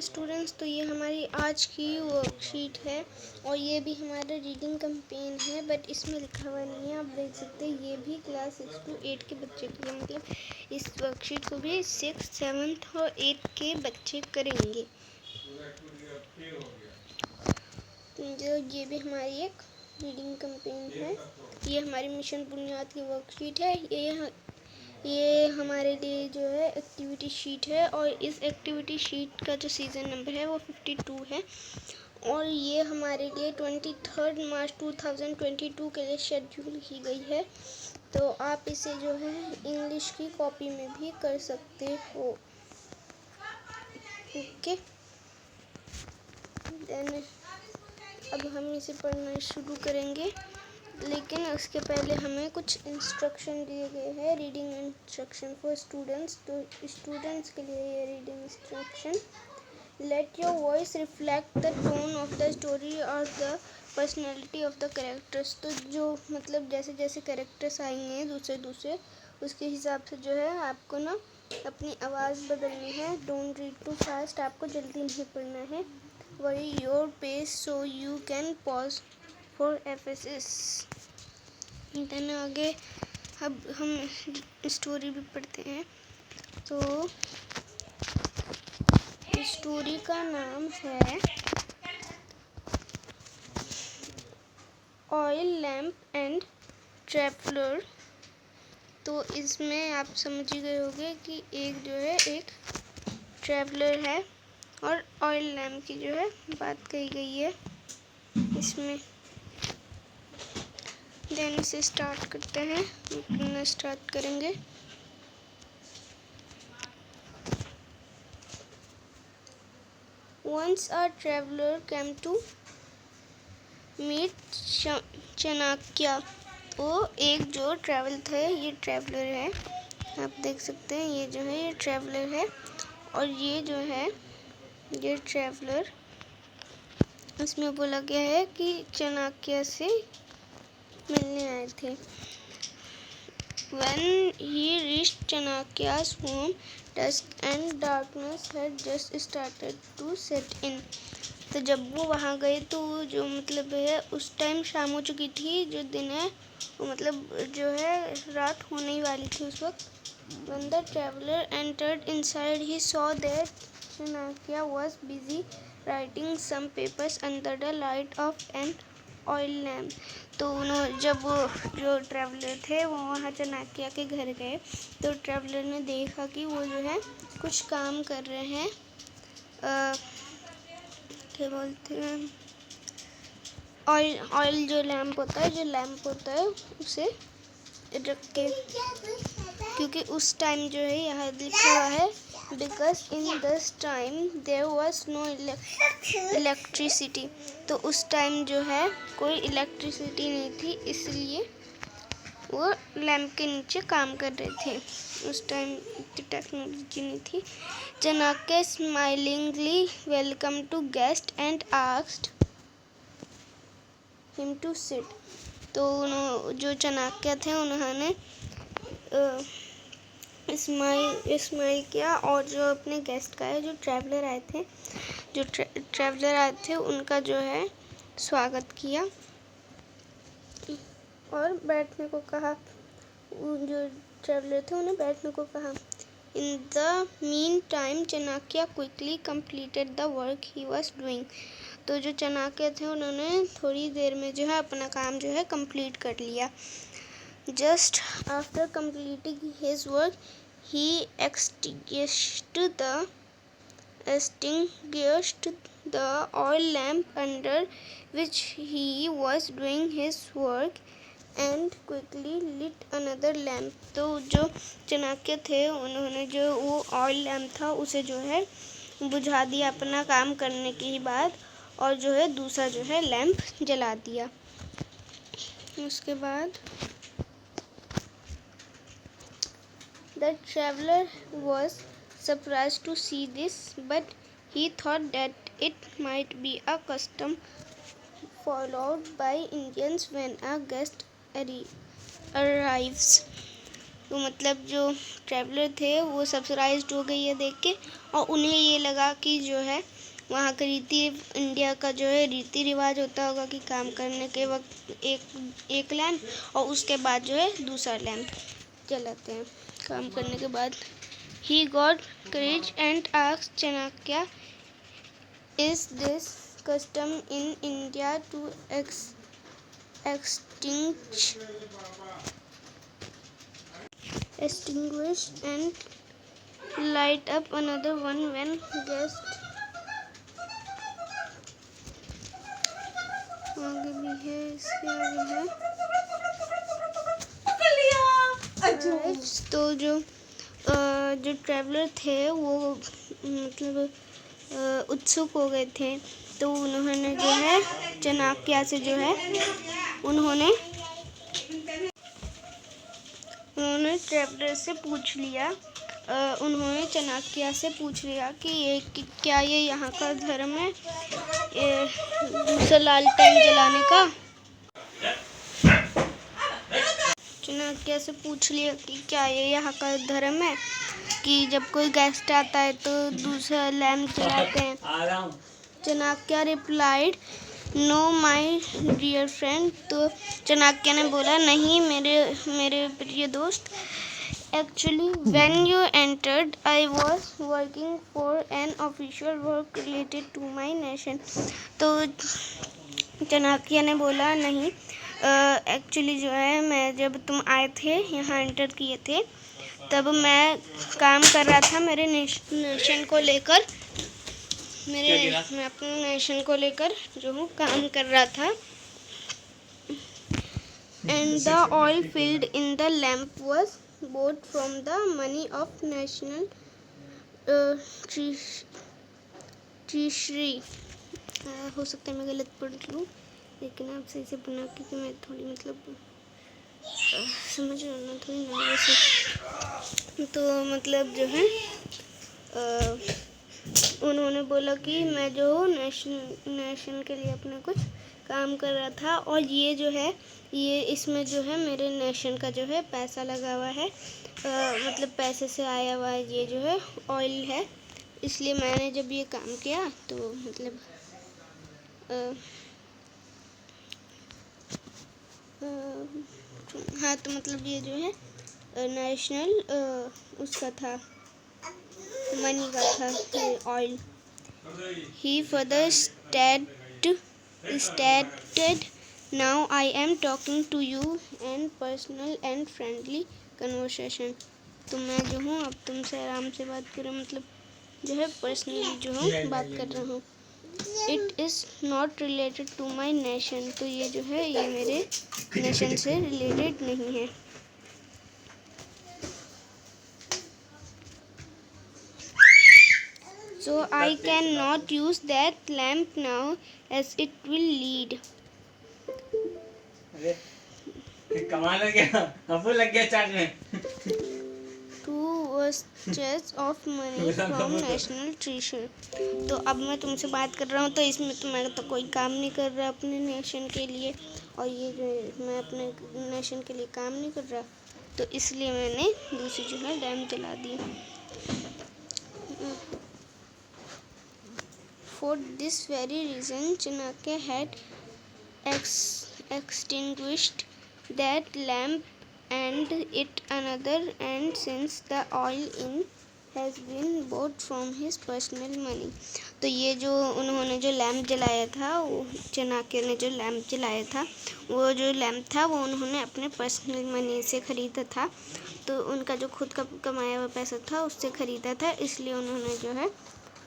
Students, तो ये हमारी आज की वर्कशीट है और ये भी हमारा रीडिंग कैंपेन है, बट इसमें लिखा हुआ नहीं है। आप देख सकते हैं ये भी क्लास 6 to 8 के बच्चे के लिए, मतलब इस वर्कशीट को भी 6, 7 और 8 के बच्चे करेंगे। जो ये भी हमारी एक रीडिंग कैंपेन है। ये हमारी मिशन बुनियाद की वर्कशीट है। ये हमारे लिए जो है एक्टिविटी शीट है और इस एक्टिविटी शीट का जो सीज़न नंबर है वो 52 है और ये हमारे लिए 23 मार्च 2022 के लिए शेड्यूल की गई है। तो आप इसे जो है इंग्लिश की कॉपी में भी कर सकते हो। ओके, देन अब हम इसे पढ़ना शुरू करेंगे, लेकिन उसके पहले हमें कुछ इंस्ट्रक्शन दिए गए हैं, रीडिंग इंस्ट्रक्शन फॉर स्टूडेंट्स। तो स्टूडेंट्स के लिए ये reading instruction: let your voice reflect the tone of the story और the personality of the characters. तो जो मतलब जैसे जैसे कैरेक्टर्स आएंगे दूसरे उसके हिसाब से जो है आपको ना अपनी आवाज़ बदलनी है। डोंट रीड टू फास्ट, आपको जल्दी नहीं पढ़ना है। Worry your pace so you can pause for FSS. Then आगे अब हम स्टोरी भी पढ़ते हैं। तो स्टोरी का नाम है ऑयल लैम्प एंड ट्रैवलर। तो इसमें आप समझ ही गए होंगे कि एक जो है एक ट्रैवलर है और ऑयल लैम्प की जो है बात कही गई है इसमें। देन इसे स्टार्ट करते हैं, पढ़ना स्टार्ट करेंगे। Once a traveler came to meet Chanakya. तो एक जो ट्रैवल थे, ये ट्रैवलर है, आप देख सकते हैं ये जो है ये ट्रैवलर है और ये जो है ये ट्रैवलर, इसमें बोला गया है कि चाणक्य से मिलने आए थे। When he reached Chanakya's home, dusk and darkness had just started to set in. तो जब वो वहाँ गए तो जो मतलब है उस टाइम शाम हो चुकी थी, जो दिन है वो मतलब जो है रात होने ही वाली थी उस वक्त। When the traveler entered inside, he saw that Chanakya was busy writing some papers under the light of an oil lamp. तो जब जो ट्रैवलर थे वो वहाँ चाणक्य के घर गए तो ट्रैवलर ने देखा कि वो जो है कुछ काम कर रहे हैं, क्या बोलते हैं, ऑयल जो लैम्प होता है उसे रख के, क्योंकि उस टाइम जो है यहाँ लिखा हुआ है because in this time there was no electricity। तो उस टाइम जो है कोई इलेक्ट्रिसिटी नहीं थी, इसलिए वो लैम्प के नीचे काम कर रहे थे। उस टाइम इतनी टेक्नोलॉजी नहीं थी। Chanakya smilingly welcome to guest and asked him to sit. तो जो चाणक्य थे उन्होंने स्माइल किया और जो अपने गेस्ट का है, जो ट्रैवलर आए थे उनका जो है स्वागत किया और बैठने को कहा। जो ट्रैवलर थे उन्हें बैठने को कहा। In the mean time Chanakya quickly completed the work he was doing. तो जो चाणक्य थे उन्होंने थोड़ी देर में जो है अपना काम जो है कंप्लीट कर लिया। Just after completing his work, he extinguished the oil lamp under which he was doing his work and quickly lit another lamp। तो जो चाणक्य थे उन्होंने जो वो ऑयल लैम्प था उसे जो है बुझा दिया अपना काम करने के बाद, और जो है दूसरा जो है लैम्प जला दिया। उसके बाद The traveler was surprised to see this, but he thought that it might be a custom followed by Indians when a guest arrives। तो मतलब जो ट्रैवलर थे वो सरप्राइज्ड हो गई है देख के, और उन्हें ये लगा कि जो है वहाँ का इंडिया का जो है रीति रिवाज होता होगा कि काम करने के वक्त एक लैम्प और उसके बाद जो है दूसरा लैम्प जलाते हैं काम करने के बाद। He got courage and asked Chanakya, "Is this custom in India to extinguish and light up another one when guests?" आगे भी है, इसके आगे है। तो जो ट्रैवलर थे वो मतलब उत्सुक हो गए थे, तो उन्होंने जो है चाणक्य से जो है उन्होंने ट्रैवलर से पूछ लिया, उन्होंने चाणक्य से पूछ लिया कि क्या ये यहाँ का धर्म है दूसरा लालटेन जलाने का। चाणक्य से पूछ लिया कि क्या ये यहाँ का धर्म है कि जब कोई गेस्ट आता है तो दूसरा लैम्प जलाते हैं। Chanakya replied, "no my dear friend." तो चाणक्य ने बोला, नहीं मेरे प्रिय दोस्त, actually when you entered I was working for an official work related to my nation. तो चाणक्य ने बोला, नहीं एक्चुअली जो है मैं जब तुम आए थे यहाँ एंटर किए थे तब मैं काम कर रहा था मेरे नेशन को लेकर, मैं अपने नेशन को लेकर जो हूँ काम कर रहा था। And the oil filled in the lamp was bought from the money of national treasury। हो सकता है मैं गलत पढ़ लूँ, लेकिन आप सही से बना क्योंकि मैं थोड़ी मतलब समझ रहा हूँ थोड़ी नर्वस है। तो मतलब जो है उन्होंने बोला कि मैं जो नेशन के लिए अपने कुछ काम कर रहा था, और ये जो है ये इसमें जो है मेरे नेशन का जो है पैसा लगा हुआ है, मतलब पैसे से आया हुआ ये जो है ऑयल है, इसलिए मैंने जब ये काम किया तो मतलब हाँ तो मतलब ये जो है नेशनल उसका था मनी का था ये oil. He further stated, "Now I am talking to you in personal and friendly conversation." तो मैं जो हूँ अब तुमसे आराम से बात कर रहा हूँ, मतलब जो है पर्सनली जो हूँ बात कर रहा हूँ। It is not related to my nation। तो ये जो है ये मेरे नेशन से रिलेटेड नहीं है। So I cannot use that lamp now as it will lead कमाल हो गया, अबू लग गया चाट में to wastage of money from national treasury। तो अब मैं तुमसे बात कर रहा हूँ तो इसमें तो मैं तो कोई काम नहीं कर रहा अपने नेशन के लिए, और ये जो मैं अपने नेशन के लिए काम नहीं कर रहा, तो इसलिए मैंने दूसरी जो है लैम्प जला दी। For this very reason Chanakya had extinguished that lamp and it another, and since the oil in has been bought from his personal money। तो ये जो उन्होंने जो लैम्प जलाया था, वो चाणक्य ने जो लैम्प जलाया था वो जो लैम्प था वो उन्होंने अपने पर्सनल मनी से ख़रीदा था, तो उनका जो खुद का कमाया हुआ पैसा था उससे ख़रीदा था, इसलिए उन्होंने जो है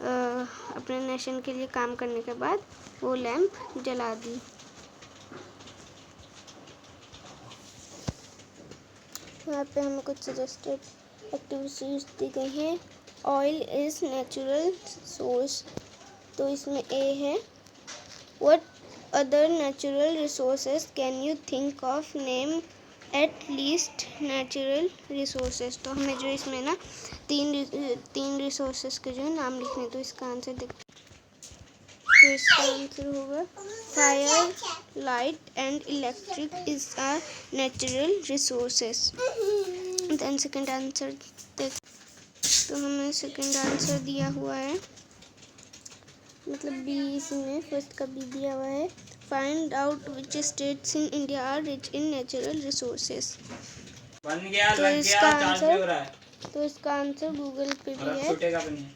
अपने नेशन के लिए काम करने के बाद वो लैम्प जला दी। यहाँ पे हमें कुछ सजेस्टेड एक्टिविटीज दी गई हैं। ऑयल इज़ नेचुरल सोर्स, तो इसमें ए है। What other natural resources can you think of, name at least natural resources. तो हमें जो इसमें ना तीन रिसोर्सेज के जो है नाम लिखने, तो इसका आंसर देखते, तो इसका आंसर होगा fire, light and electric is are natural resources. Then second answer देख, तो हमें सेकंड आंसर दिया हुआ है, मतलब बी, इसमें फर्स्ट का बी दिया हुआ है। Find out which states in India are rich in natural resources. बन गया, तो लग इसका गया, चार्ज भी हो आंसर, रहा है। तो इसका आंसर गूगल पे और भी अब है। छूटेगा भी नहीं।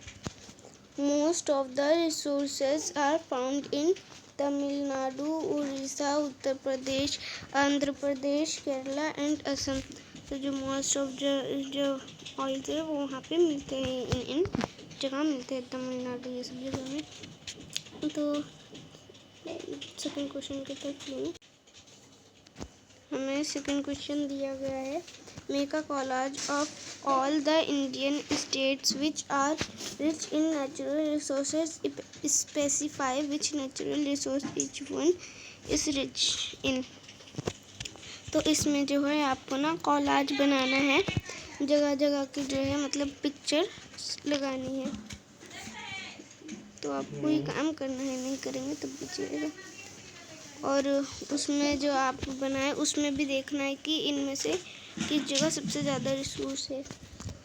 Most of the resources are found in Tamil Nadu, Orissa, Uttar Pradesh, Andhra Pradesh, Kerala and Assam. तो जो मोस्ट ऑफ जो ऑयल है वो वहाँ पे मिलते हैं, इन जगह मिलते हैं, तमिलनाडु ये सब जगह में। तो सेकंड क्वेश्चन की तरफ चलिए। हमें सेकंड क्वेश्चन दिया गया है, make a collage of all the Indian states which are rich in natural resources, specify which natural resource each one is rich in. तो इसमें जो है आपको ना कॉलेज बनाना है, जगह जगह की जो है मतलब पिक्चर लगानी है। तो आपको ये काम करना है, नहीं करेंगे तब भी चलेगा। और उसमें जो आप बनाए उसमें भी देखना है कि इनमें से किस जगह सबसे ज़्यादा रिसोर्स है।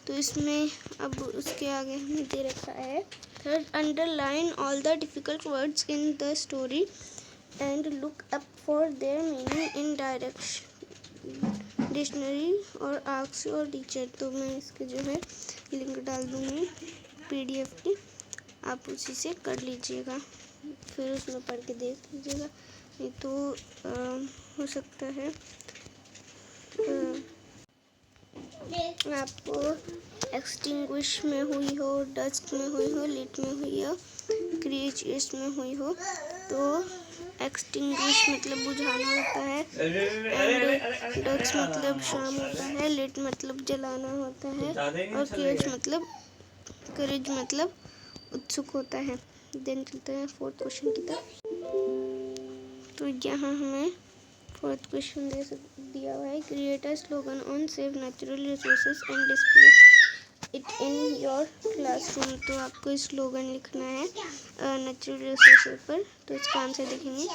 तो इसमें अब उसके आगे हमें दे रखा है, third, underline all the difficult words in the story and look up for their meaning in dictionary और आस्क योर टीचर। तो मैं इसके जो है लिंक डाल दूँगी PDF की, आप उसी से कर लीजिएगा, फिर उसमें पढ़ के देख लीजिएगा। नहीं तो हो सकता है आपको एक्सटिंग्विश में हुई हो, डस्ट में हुई हो, लिट में हुई हो, क्रिएचर्स में हुई हो। तो एक्सटिंग्विश मतलब बुझाना होता है, एंड डस्ट मतलब शाम होता है, लिट मतलब जलाना होता है, और करेज मतलब उत्सुक होता है। देन चलते हैं फोर्थ क्वेश्चन की तरफ। तो यहाँ हमें फोर्थ क्वेश्चन दिया हुआ है, create a slogan on save natural resources and display it in your classroom. तो आपको स्लोगन लिखना है नेचुरल रिसोर्सेज पर। तो इसका आंसर देखेंगे,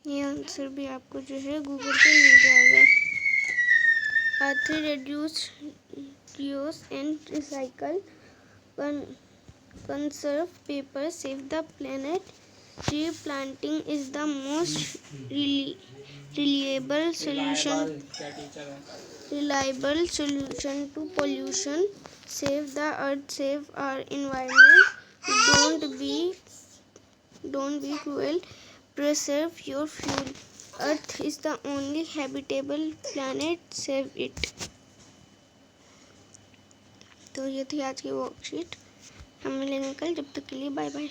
ये आंसर भी आपको जो है गूगल पे मिल जाएगा। अर्थ reduce, reuse and recycle, conserve paper, save the planet, tree planting is the most reliable solution to pollution, save the earth, save our environment, don't be cruel, preserve your fuel, earth is the only habitable planet, save it। तो ये थी आज की worksheet, हम मिलेंगे कल, जब तक के लिए बाय बाय।